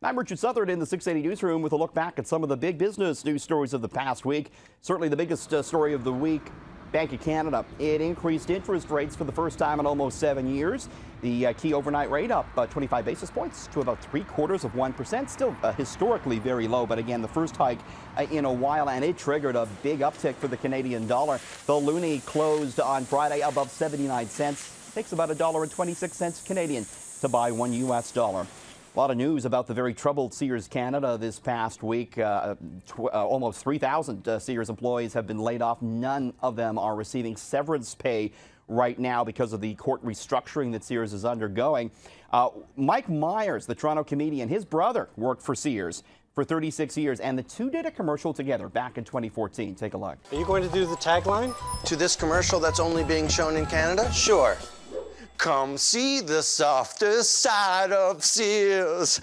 I'm Richard Southern in the 680 newsroom with a look back at some of the big business news stories of the past week. Certainly the biggest story of the week, Bank of Canada. It increased interest rates for the first time in almost 7 years. The key overnight rate up 25 basis points to about 0.75%. Still historically very low, but again, the first hike in a while, and it triggered a big uptick for the Canadian dollar. The loonie closed on Friday above 79 cents. Takes about $1.26 Canadian to buy $1 US. A lot of news about the very troubled Sears Canada this past week. Almost 3,000 Sears employees have been laid off. None of them are receiving severance pay right now because of the court restructuring that Sears is undergoing. Mike Myers, the Toronto comedian, his brother worked for Sears for 36 years, and the two did a commercial together back in 2014. Take a look. Are you going to do the tagline? To this commercial that's only being shown in Canada? Sure. Come see the softer side of Sears.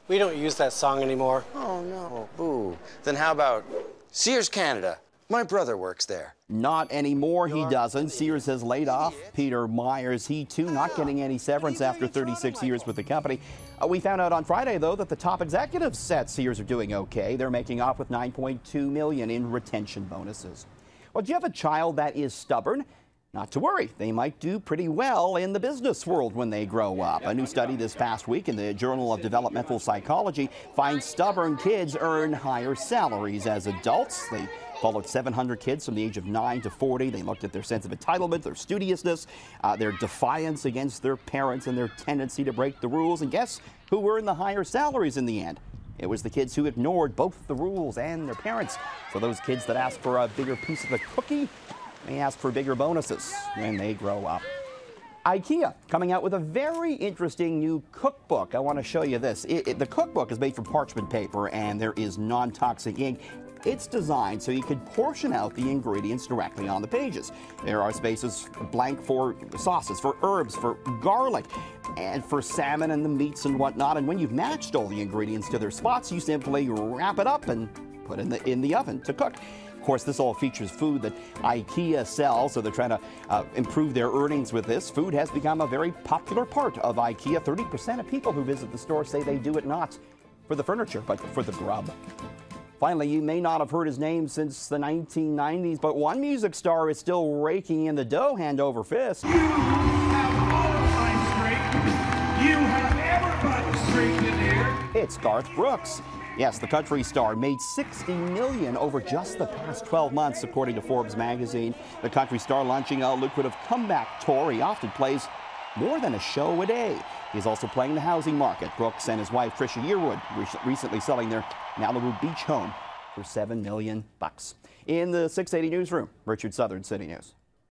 We don't use that song anymore. Oh, no. Boo. Then how about Sears Canada? My brother works there. Not anymore, he doesn't. Sears has laid off Peter Myers. He, too, not getting any severance after 36 years with the company. We found out on Friday, though, that the top executives at Sears are doing okay. They're making off with $9.2 million in retention bonuses. Well, do you have a child that is stubborn? Not to worry, they might do pretty well in the business world when they grow up. A new study this past week in the Journal of Developmental Psychology finds stubborn kids earn higher salaries as adults. They followed 700 kids from the age of 9 to 40. They looked at their sense of entitlement, their studiousness, their defiance against their parents, and their tendency to break the rules. And guess who earned the higher salaries in the end? It was the kids who ignored both the rules and their parents. So those kids that asked for a bigger piece of the cookie may ask for bigger bonuses when they grow up. Ikea coming out with a very interesting new cookbook. I want to show you this. The cookbook is made from parchment paper, and there is non-toxic ink. It's designed so you can portion out the ingredients directly on the pages. There are spaces blank for sauces, for herbs, for garlic, and for salmon and the meats and whatnot. And when you've matched all the ingredients to their spots, you simply wrap it up and put it in the oven to cook. Of course, this all features food that Ikea sells, so they're trying to improve their earnings with this. Food has become a very popular part of Ikea. 30% of people who visit the store say they do it not for the furniture, but for the grub. Finally, you may not have heard his name since the 1990s, but one music star is still raking in the dough hand over fist. You have all-time strength. You have everybody strength in here. It's Garth Brooks. Yes, the country star made $60 million over just the past 12 months, according to Forbes magazine. The country star launching a lucrative comeback tour. He often plays more than a show a day. He's also playing the housing market. Brooks and his wife, Trisha Yearwood, recently selling their Malibu beach home for $7 million. In the 680 newsroom, Richard Southern, City News.